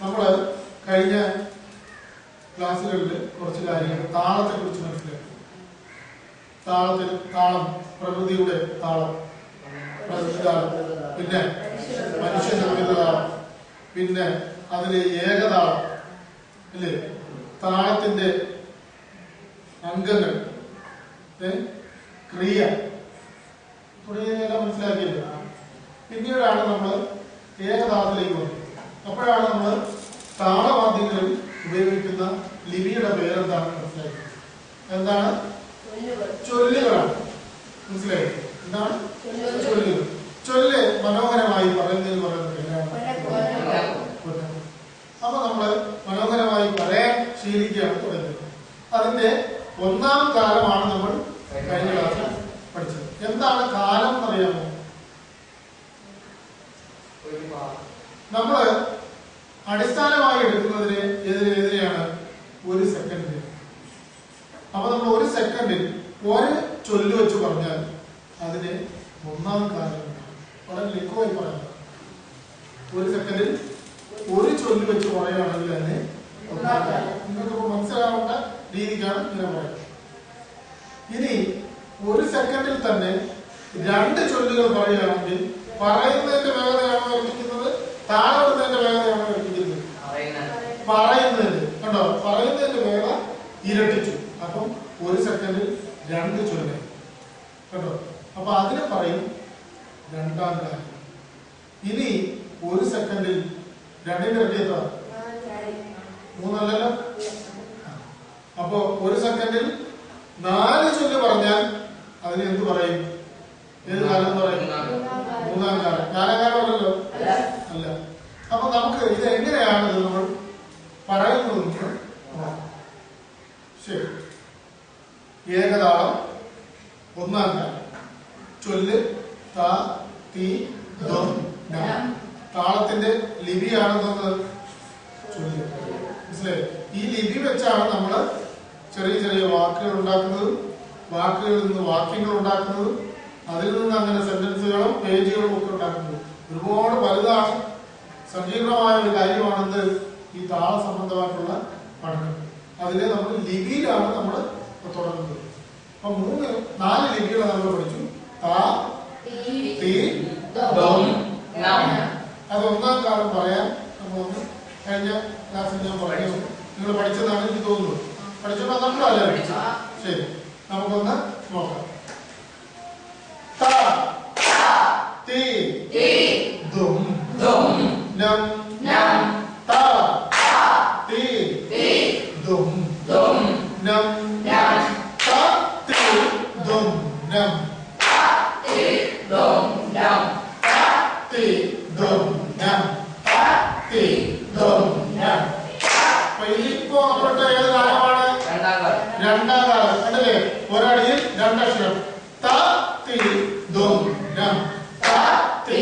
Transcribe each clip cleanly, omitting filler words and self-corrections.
നമ്മള് കഴിഞ്ഞ ക്ലാസ്സുകളിൽ കുറച്ച് കാര്യങ്ങൾ താളത്തെ കുറിച്ച് മനസ്സിലാക്കി. താളം, പ്രകൃതിയുടെ താളം, പ്രകൃതി താളം, പിന്നെ മനുഷ്യ നിർമ്മിത താളം, പിന്നെ അതിലെ ഏകതാളം അല്ലേ, താളത്തിന്റെ അംഗങ്ങൾ, ക്രിയ തുടങ്ങിയതെല്ലാം മനസ്സിലാക്കിയില്ല. പിന്നീടാണ് നമ്മൾ ഏകതാളത്തിലേക്ക് വന്നത്. അപ്പോഴാണ് നമ്മൾ താളവാദ്യങ്ങളിൽ ഉപയോഗിക്കുന്ന ലിപിയുടെ പേരെന്താണ് മനസ്സിലാക്കിയത്. എന്താണ്? ചൊല്ലുകളാണ്. മനസ്സിലായി? എന്താണ് ചൊല്ലുകൾ? ചൊല്ല് മനോഹരമായി പറയുന്നതിന് പറയുന്ന പേരാണ്. അപ്പൊ നമ്മള് മനോഹരമായി പറയാൻ ശീലിക്കുകയാണ് തുടങ്ങിയത്. അതിന്റെ ഒന്നാം കാലമാണ് നമ്മൾ കഴിഞ്ഞ ക്ലാസ്സിൽ പഠിച്ചത്. എന്താണ് കാലം എന്നറിയാമോ? നമ്മള് അടിസ്ഥാനമായി എടുക്കുന്നതിന് എതിരെയാണ് ഒരു സെക്കൻഡ്. അപ്പൊ നമ്മൾ ഒരു സെക്കൻഡിൽ ഒരു ചൊല്ല് വെച്ച് പറഞ്ഞാൽ അതിന് ഒന്നാം കാലം. വളരെ ലഘുവായി പറയാം. ഒരു സെക്കൻഡിൽ ഒരു ചൊല്ല് വെച്ച് പറയുകയാണെങ്കിൽ അതിന് ഒന്നാം കാലം. നിങ്ങൾക്ക് മനസ്സിലാവേണ്ട രീതിക്കാണ് ഇങ്ങനെ പറയുന്നത്. ഇനി ഒരു സെക്കൻഡിൽ തന്നെ രണ്ട് ചൊല്ലുകൾ പറയുകയാണെങ്കിൽ പറയുന്നതിന്റെ വേഗതയാണോ വർദ്ധിക്കുന്നത്, താഴെടുന്നതിന്റെ വേഗതയാണോ വർദ്ധിക്കുന്നത്? പറയുന്നതിന്റെ. കണ്ടോ, പറയുന്നതിന്റെ വേഗത ഇരട്ടിച്ചു. അപ്പം ഒരു സെക്കൻഡിൽ രണ്ട് ചൊല്ല്. കേട്ടോ, അപ്പൊ അതിനെ പറയും രണ്ടാം കാലം. ഇനി ഒരു സെക്കൻഡിൽ രണ്ടിന്റെ ഇരട്ടി എത്ര? 3 അല്ലല്ലോ. അപ്പൊ ഒരു സെക്കൻഡിൽ 4 ചൊല്ല് പറഞ്ഞാൽ അതിന് എന്ത് പറയും? ഏത് കാലം എന്ന് പറയും? മൂന്നാം കാലം. കാലകാലം അല്ലല്ലോ. അല്ല. അപ്പൊ നമുക്ക് ഇത് എങ്ങനെയാണ് ഇത് നമ്മൾ പറയുന്നത്? ശരി. ഏകതാളം ഒന്നാം കാലം. ചൊല്ല് താ തീ ദം നം. താളത്തിന്റെ ലിപിയാണെന്നത് ചൊല്ല്. മനസ്സിലായി? ഈ ലിപി വെച്ചാണ് നമ്മള് ചെറിയ ചെറിയ വാക്കുകൾ ഉണ്ടാക്കുന്നതും വാക്കുകളിൽ നിന്ന് വാക്യങ്ങൾ ഉണ്ടാക്കുന്നതും അതിൽ നിന്ന് അങ്ങനെ സെന്റൻസുകളും പേജുകളും ഒക്കെ ഉണ്ടാക്കുന്നത്. ഒരുപാട് വലുതാണ്, സങ്കീർണമായ ഒരു കാര്യമാണെന്ന് ഈ താള സംബന്ധമായിട്ടുള്ള പഠനം. അതില് നമ്മൾ ലിപിയിലാണ് നമ്മൾ തുടങ്ങുന്നത്. അപ്പൊ 4 ലിപികൾ നമ്മൾ പഠിച്ചു. താ തീ ദം നം. അത് ഒന്നാം കാലം പറയാൻ നമ്മളൊന്ന് കഴിഞ്ഞ ക്ലാസ്സിൽ ഞാൻ പറഞ്ഞു. നിങ്ങൾ പഠിച്ചതാണ് എനിക്ക് തോന്നുന്നത്. പഠിച്ചപ്പോ നമ്മളല്ലേ പഠിച്ചു? ശരി, നമുക്കൊന്ന് നോക്കാം. താ തീ ദം നം താ തീ ദം നം താ തീ ദം നം തീ ദം നം തീ ദം നം തീ ദം നം. അപ്പൊ ഇതിപ്പോ അപ്പോഴത്തെ ഏത് കാലമാണ്? രണ്ടാം കാലം. കണ്ടില്ലേ? ഒരടിയിൽ 2 അക്ഷരം. താ തീ ദം നം താ തീ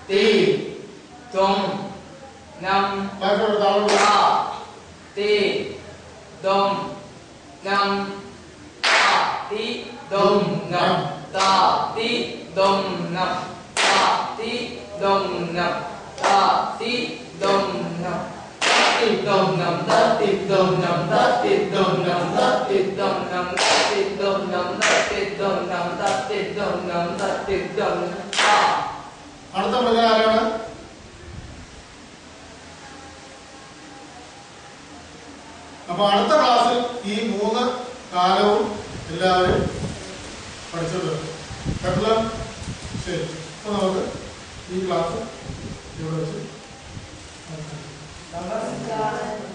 തി ദം നം ത തി ദം നം ത തി ദം നം ത തി ദം നം ത തി ദം നം ത തി ദം നം തി ദം നം ത തി ദം നം ത തി ദം നം ത തി ദം നം ത തി ദം നം ത തി ദം നം ത തി ദം നം ത തി ദം നം. അടുത്ത മൃഗം ആരാണ്? അപ്പൊ അടുത്ത ക്ലാസ്സിൽ ഈ 3 കാലവും എല്ലാവരും പഠിച്ചത് കേട്ടല്ലോ. ശരി, അപ്പൊ നമുക്ക് ഈ ക്ലാസ് ഇവിടെ വെച്ച് നമസ്കാരം.